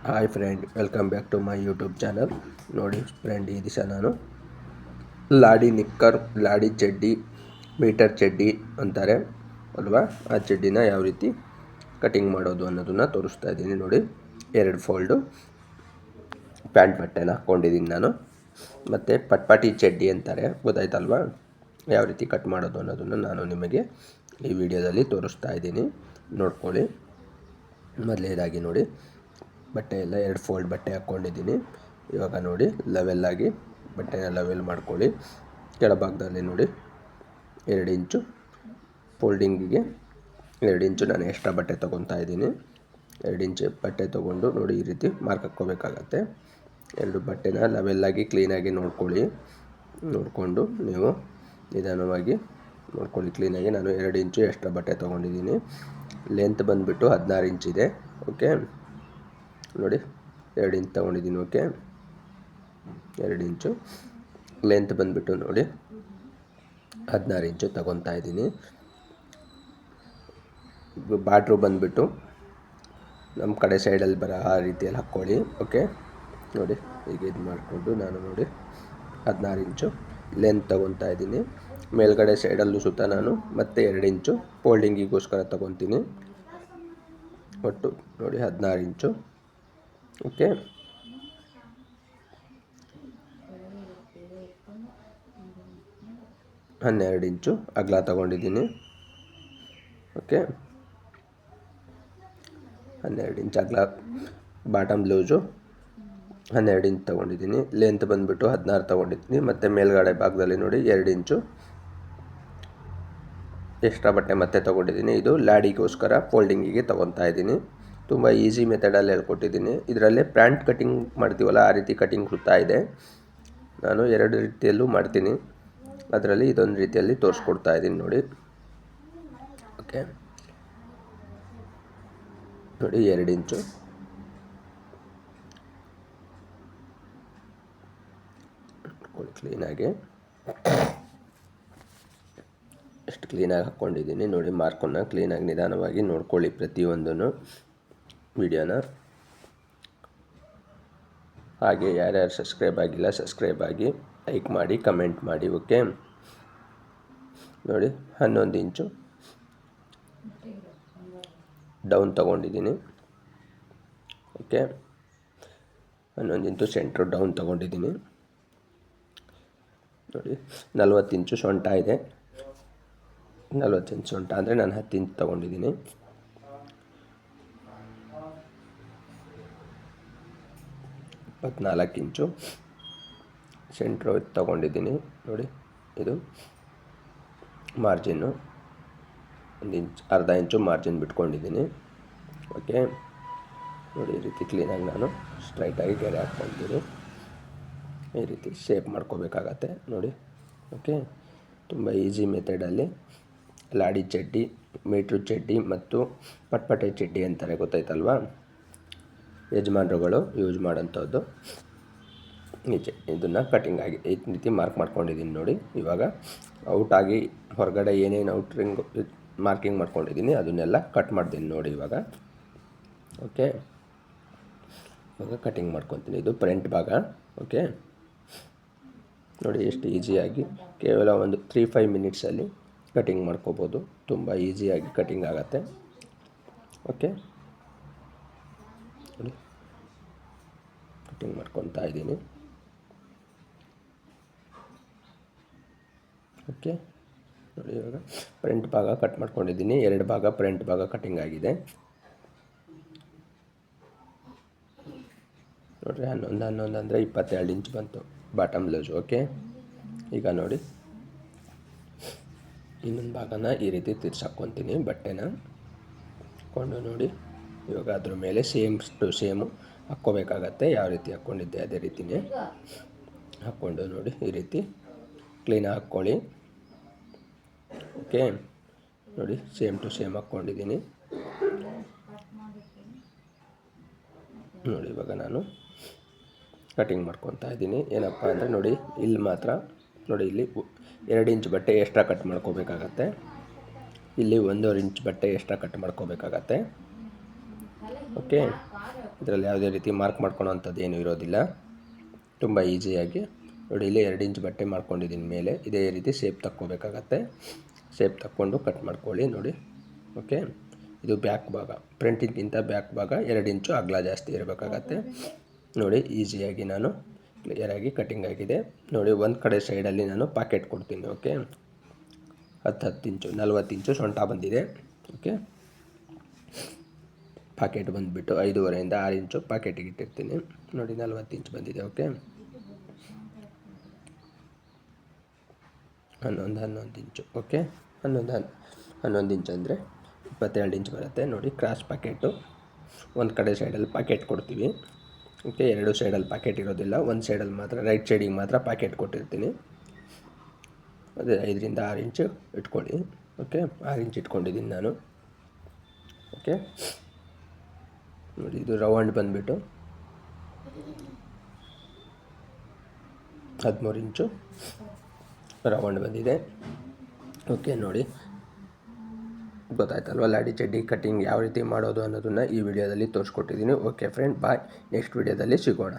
Hi friend, welcome back to my YouTube channel. ನೋಡಿ friend, ಈ ದಿವಸ ನಾನು ಲಾಡಿ ನಿಕ್ಕರ್, ಲಾಡಿ ಚಡ್ಡಿ, ಮೀಟರ್ ಚಡ್ಡಿ ಅಂತಾರೆ ಅಲ್ವಾ, ಆ ಚಡ್ಡಿನ ಯಾವ ರೀತಿ ಕಟಿಂಗ್ ಮಾಡೋದು ಅನ್ನೋದನ್ನು ತೋರಿಸ್ತಾ ಇದ್ದೀನಿ. ನೋಡಿ, 2 ಫೋಲ್ಡು ಪ್ಯಾಂಟ್ ಬಟ್ಟೆನ ಹಾಕ್ಕೊಂಡಿದ್ದೀನಿ ನಾನು. ಮತ್ತು ಪಟ್ಪಾಟಿ ಚಡ್ಡಿ ಅಂತಾರೆ, ಗೊತ್ತಾಯ್ತಲ್ವಾ, ಯಾವ ರೀತಿ ಕಟ್ ಮಾಡೋದು ಅನ್ನೋದನ್ನು ನಾನು ನಿಮಗೆ ಈ ವಿಡಿಯೋದಲ್ಲಿ ತೋರಿಸ್ತಾ ಇದ್ದೀನಿ. ನೋಡ್ಕೊಳ್ಳಿ. ಮೊದಲನೇದಾಗಿ ನೋಡಿ, ಬಟ್ಟೆ ಎಲ್ಲ 2 ಫೋಲ್ಡ್ ಬಟ್ಟೆ ಹಾಕ್ಕೊಂಡಿದ್ದೀನಿ. ಇವಾಗ ನೋಡಿ, ಲೆವೆಲ್ಲಾಗಿ ಬಟ್ಟೆನ ಲೆವೆಲ್ ಮಾಡ್ಕೊಳ್ಳಿ. ಕೆಳಭಾಗದಲ್ಲಿ ನೋಡಿ 2 ಇಂಚು ಫೋಲ್ಡಿಂಗಿಗೆ 2 ಇಂಚು ನಾನು ಎಕ್ಸ್ಟ್ರಾ ಬಟ್ಟೆ ತೊಗೊತಾ ಇದ್ದೀನಿ. 2 ಇಂಚು ಬಟ್ಟೆ ತೊಗೊಂಡು ನೋಡಿ ಈ ರೀತಿ ಮಾರ್ಕ್ ಹಾಕ್ಕೋಬೇಕಾಗತ್ತೆ. 2 ಬಟ್ಟೆನ ಲೆವೆಲ್ಲಾಗಿ ಕ್ಲೀನಾಗಿ ನೋಡ್ಕೊಳ್ಳಿ. ನೋಡಿಕೊಂಡು ನೀವು ನಿಧಾನವಾಗಿ ನೋಡ್ಕೊಳ್ಳಿ ಕ್ಲೀನಾಗಿ. ನಾನು 2 ಇಂಚು ಎಕ್ಸ್ಟ್ರಾ ಬಟ್ಟೆ ತೊಗೊಂಡಿದ್ದೀನಿ. ಲೆಂತ್ ಬಂದುಬಿಟ್ಟು 16 ಇಂಚಿದೆ. ಓಕೆ, ನೋಡಿ 2 ಇಂಚ್ ತೊಗೊಂಡಿದ್ದೀನಿ. ಓಕೆ, 2 ಇಂಚು ಲೆಂತ್ ಬಂದುಬಿಟ್ಟು ನೋಡಿ 16 ಇಂಚು ತೊಗೊತಾ ಇದ್ದೀನಿ. ಬಾರ್ಡ್ರು ಬಂದುಬಿಟ್ಟು ನಮ್ಮ ಕಡೆ ಸೈಡಲ್ಲಿ ಬರೋ ಆ ರೀತಿಯಲ್ಲಿ ಹಾಕ್ಕೊಳ್ಳಿ. ಓಕೆ, ನೋಡಿ ಈಗ ಇದು ಮಾಡಿಕೊಂಡು ನಾನು ನೋಡಿ 16 ಇಂಚು ಲೆಂತ್ ತೊಗೊತಾ ಇದ್ದೀನಿ. ಮೇಲ್ಗಡೆ ಸೈಡಲ್ಲೂ ಸುತ್ತ ನಾನು ಮತ್ತೆ 2 ಇಂಚು ಫೋಲ್ಡಿಂಗಿಗೋಸ್ಕರ ತೊಗೊತೀನಿ. ಒಟ್ಟು ನೋಡಿ 16 ಇಂಚು. ಓಕೆ, ಹನ್ನೆರಡು ಇಂಚು ಅಗಲ ತೊಗೊಂಡಿದ್ದೀನಿ. ಓಕೆ, 12 ಇಂಚ್ ಅಗಲ ಬಾಟಮ್ ಲೂಸು 12 ಇಂಚ್ ತೊಗೊಂಡಿದ್ದೀನಿ. ಲೆಂತ್ ಬಂದುಬಿಟ್ಟು 16 ತೊಗೊಂಡಿದ್ದೀನಿ. ಮತ್ತು ಮೇಲ್ಗಡೆ ಭಾಗದಲ್ಲಿ ನೋಡಿ 2 ಇಂಚು ಎಕ್ಸ್ಟ್ರಾ ಬಟ್ಟೆ ಮತ್ತೆ ತೊಗೊಂಡಿದ್ದೀನಿ. ಇದು ಲಾಡಿಗೋಸ್ಕರ ಫೋಲ್ಡಿಂಗಿಗೆ ತೊಗೊತಾ ಇದ್ದೀನಿ. ತುಂಬ ಈಸಿ ಮೆಥಡಲ್ಲಿ ಹೇಳ್ಕೊಟ್ಟಿದ್ದೀನಿ. ಇದರಲ್ಲೇ ಪ್ಯಾಂಟ್ ಕಟಿಂಗ್ ಮಾಡ್ತೀವಲ್ಲ, ಆ ರೀತಿ ಕಟಿಂಗ್ ಕೊಡ್ತಾ ಇದೆ. ನಾನು 2 ರೀತಿಯಲ್ಲೂ ಮಾಡ್ತೀನಿ, ಅದರಲ್ಲಿ ಇದೊಂದು ರೀತಿಯಲ್ಲಿ ತೋರಿಸ್ಕೊಡ್ತಾ ಇದ್ದೀನಿ ನೋಡಿ. ಓಕೆ, ನೋಡಿ 2 ಇಂಚು ಕ್ಲೀನಾಗಿ ಎಷ್ಟು ಕ್ಲೀನಾಗಿ ಹಾಕ್ಕೊಂಡಿದ್ದೀನಿ ನೋಡಿ. ಮಾರ್ಕನ್ನು ಕ್ಲೀನಾಗಿ ನಿಧಾನವಾಗಿ ನೋಡ್ಕೊಳ್ಳಿ ಪ್ರತಿಯೊಂದನ್ನು ವಿಡಿಯೋನ. ಹಾಗೆ ಯಾರ್ಯಾರು ಸಬ್ಸ್ಕ್ರೈಬ್ ಆಗಿಲ್ಲ ಸಬ್ಸ್ಕ್ರೈಬ್ ಆಗಿ, ಲೈಕ್ ಮಾಡಿ, ಕಮೆಂಟ್ ಮಾಡಿ. ಓಕೆ, ನೋಡಿ 11 ಇಂಚು ಡೌನ್ ತೊಗೊಂಡಿದ್ದೀನಿ. ಓಕೆ, 11 ಇಂಚು ಸೆಂಟ್ರು ಡೌನ್ ತೊಗೊಂಡಿದ್ದೀನಿ. ನೋಡಿ 40 ಇಂಚು ಸೊಂಟ ಇದೆ. 40 ಇಂಚು ಸೊಂಟ ಅಂದರೆ ನಾನು 10 ಇಂಚು ತೊಗೊಂಡಿದ್ದೀನಿ. ಇಪ್ಪತ್ನಾಲ್ಕು ಇಂಚು ಸೆಂಟ್ರು ತೊಗೊಂಡಿದ್ದೀನಿ. ನೋಡಿ, ಇದು ಮಾರ್ಜಿನ್ನು 1 ಇಂಚ್, ಅರ್ಧ ಇಂಚು ಮಾರ್ಜಿನ್ ಬಿಟ್ಕೊಂಡಿದ್ದೀನಿ. ಓಕೆ, ನೋಡಿ ಈ ರೀತಿ ಕ್ಲೀನಾಗಿ ನಾನು ಸ್ಟ್ರೈಟಾಗಿ ಗೆರೆ ಹಾಕ್ಕೊಳ್ತೀನಿ. ಈ ರೀತಿ ಶೇಪ್ ಮಾಡ್ಕೋಬೇಕಾಗತ್ತೆ ನೋಡಿ. ಓಕೆ, ತುಂಬ ಈಸಿ ಮೆಥಡಲ್ಲಿ ಲಾಡಿ ಚಡ್ಡಿ, ಮೀಟ್ರು ಚಡ್ಡಿ ಮತ್ತು ಪಟ್ಪಟೆ ಚಡ್ಡಿ ಅಂತಾರೆ, ಗೊತ್ತಾಯ್ತಲ್ವಾ, ಯಜಮಾನರುಗಳು ಯೂಸ್ ಮಾಡೋಂಥದ್ದು. ಇದನ್ನು ಕಟಿಂಗ್ ಆಗಿ ಈ ರೀತಿ ಮಾರ್ಕ್ ಮಾಡ್ಕೊಂಡಿದ್ದೀನಿ ನೋಡಿ. ಇವಾಗ ಔಟಾಗಿ ಹೊರಗಡೆ ಏನೇನು ಔಟ್ರಿಂಗ್ ಮಾರ್ಕಿಂಗ್ ಮಾಡ್ಕೊಂಡಿದ್ದೀನಿ ಅದನ್ನೆಲ್ಲ ಕಟ್ ಮಾಡ್ತೀನಿ ನೋಡಿ ಇವಾಗ. ಓಕೆ, ಇವಾಗ ಕಟಿಂಗ್ ಮಾಡ್ಕೊತೀನಿ. ಇದು ಫ್ರಂಟ್ ಭಾಗ. ಓಕೆ, ನೋಡಿ ಎಷ್ಟು ಈಸಿಯಾಗಿ ಕೇವಲ ಒಂದು 3-5 ಮಿನಿಟ್ಸಲ್ಲಿ ಕಟಿಂಗ್ ಮಾಡ್ಕೋಬೋದು. ತುಂಬ ಈಸಿಯಾಗಿ ಕಟಿಂಗ್ ಆಗುತ್ತೆ. ಓಕೆ, ನೋಡಿ ಕಟಿಂಗ್ ಮಾಡ್ಕೊತಾ ಇದ್ದೀನಿ. ಓಕೆ, ನೋಡಿ ಇವಾಗ ಫ್ರಂಟ್ ಭಾಗ ಕಟ್ ಮಾಡ್ಕೊಂಡಿದ್ದೀನಿ. 2 ಭಾಗ ಫ್ರಂಟ್ ಭಾಗ ಕಟಿಂಗ್ ಆಗಿದೆ ನೋಡಿರಿ. 11 ಅಂದರೆ 22 ಇಂಚ್ ಬಂತು ಬಾಟಮ್ ಲೂಸು. ಓಕೆ, ಈಗ ನೋಡಿ ಇನ್ನೊಂದು ಭಾಗನ ಈ ರೀತಿ ತಿರ್ಸಾಕ್ಕೊತೀನಿ ಬಟ್ಟೆನ ಹಾಕ್ಕೊಂಡು. ನೋಡಿ ಇವಾಗ ಅದ್ರ ಮೇಲೆ ಸೇಮ್ ಟು ಸೇಮು ಹಾಕ್ಕೋಬೇಕಾಗತ್ತೆ. ಯಾವ ರೀತಿ ಹಾಕ್ಕೊಂಡಿದ್ದೆ ಅದೇ ರೀತಿಯೇ ಹಾಕ್ಕೊಂಡು ನೋಡಿ ಈ ರೀತಿ ಕ್ಲೀನಾಗಿ ಹಾಕ್ಕೊಳ್ಳಿ. ಓಕೆ, ನೋಡಿ ಸೇಮ್ ಟು ಸೇಮ್ ಹಾಕ್ಕೊಂಡಿದ್ದೀನಿ ನೋಡಿ. ಇವಾಗ ನಾನು ಕಟಿಂಗ್ ಮಾಡ್ಕೊತಾ ಇದ್ದೀನಿ. ಏನಪ್ಪ ಅಂದರೆ ನೋಡಿ, ಇಲ್ಲಿ ಮಾತ್ರ ನೋಡಿ, ಇಲ್ಲಿ 2 ಇಂಚ್ ಬಟ್ಟೆ ಎಕ್ಸ್ಟ್ರಾ ಕಟ್ ಮಾಡ್ಕೋಬೇಕಾಗತ್ತೆ. ಇಲ್ಲಿ 1.5 ಇಂಚ್ ಬಟ್ಟೆ ಎಕ್ಸ್ಟ್ರಾ ಕಟ್ ಮಾಡ್ಕೋಬೇಕಾಗತ್ತೆ. ಓಕೆ, ಇದರಲ್ಲಿ ಯಾವುದೇ ರೀತಿ ಮಾರ್ಕ್ ಮಾಡ್ಕೊಳೋಂಥದ್ದು ಏನೂ ಇರೋದಿಲ್ಲ. ತುಂಬ ಈಸಿಯಾಗಿ ನೋಡಿ, ಇಲ್ಲಿ 2 ಇಂಚ್ ಬಟ್ಟೆ ಮಾಡ್ಕೊಂಡಿದ್ದೀನಿ ಮೇಲೆ. ಇದೇ ರೀತಿ ಶೇಪ್ ತಕ್ಕೋಬೇಕಾಗತ್ತೆ. ಶೇಪ್ ತಕ್ಕೊಂಡು ಕಟ್ ಮಾಡ್ಕೊಳ್ಳಿ ನೋಡಿ. ಓಕೆ, ಇದು ಬ್ಯಾಕ್ ಭಾಗ. ಫ್ರಂಟಿಗಿಂತ ಬ್ಯಾಕ್ ಭಾಗ 2 ಇಂಚು ಅಗಲ ಜಾಸ್ತಿ ಇರಬೇಕಾಗತ್ತೆ. ನೋಡಿ, ಈಸಿಯಾಗಿ ನಾನು ಕ್ಲಿಯರಾಗಿ ಕಟಿಂಗ್ ಆಗಿದೆ ನೋಡಿ. ಒಂದು ಕಡೆ ಸೈಡಲ್ಲಿ ನಾನು ಪಾಕೆಟ್ ಕೊಡ್ತೀನಿ. ಓಕೆ, 10 ಇಂಚು 40 ಇಂಚು ಸೊಂಟ ಬಂದಿದೆ. ಓಕೆ, ಪಾಕೆಟ್ ಬಂದುಬಿಟ್ಟು 5.5 6 ಇಂಚು ಪಾಕೆಟಿಗೆ ಇಟ್ಟಿರ್ತೀನಿ ನೋಡಿ. 40 ಇಂಚು ಬಂದಿದೆ. ಓಕೆ, 11 ಇಂಚು. ಓಕೆ, 11 ಇಂಚು ಅಂದರೆ 22 ಇಂಚ್ ಬರುತ್ತೆ ನೋಡಿ. ಕ್ರಾಸ್ ಪಾಕೆಟು ಒಂದು ಕಡೆ ಸೈಡಲ್ಲಿ ಪಾಕೆಟ್ ಕೊಡ್ತೀವಿ. ಓಕೆ, 2 ಸೈಡಲ್ಲಿ ಪಾಕೆಟ್ ಇರೋದಿಲ್ಲ, ಒಂದು ಸೈಡಲ್ಲಿ ಮಾತ್ರ, ರೈಟ್ ಸೈಡಿಗೆ ಮಾತ್ರ ಪಾಕೆಟ್ ಕೊಟ್ಟಿರ್ತೀನಿ. ಅದೇ 5 ರಿಂದ 6 ಇಂಚು ಇಟ್ಕೊಳ್ಳಿ. ಓಕೆ, 6 ಇಂಚ್ ಇಟ್ಕೊಂಡಿದ್ದೀನಿ ನಾನು. ಓಕೆ ನೋಡಿ, ಇದು ರೌಂಡ್ ಬಂದುಬಿಟ್ಟು 13 ಇಂಚು ರೌಂಡ್ ಬಂದಿದೆ. ಓಕೆ ನೋಡಿ, ಗೊತ್ತಾಯ್ತಲ್ವ ಲಾಡಿ ಚಡ್ಡಿ ಕಟ್ಟಿಂಗ್ ಯಾವ ರೀತಿ ಮಾಡೋದು ಅನ್ನೋದನ್ನು ಈ ವಿಡಿಯೋದಲ್ಲಿ ತೋರಿಸ್ಕೊಟ್ಟಿದ್ದೀನಿ. ಓಕೆ ಫ್ರೆಂಡ್, ಬಾಯ್. ನೆಕ್ಸ್ಟ್ ವಿಡಿಯೋದಲ್ಲಿ ಸಿಗೋಣ.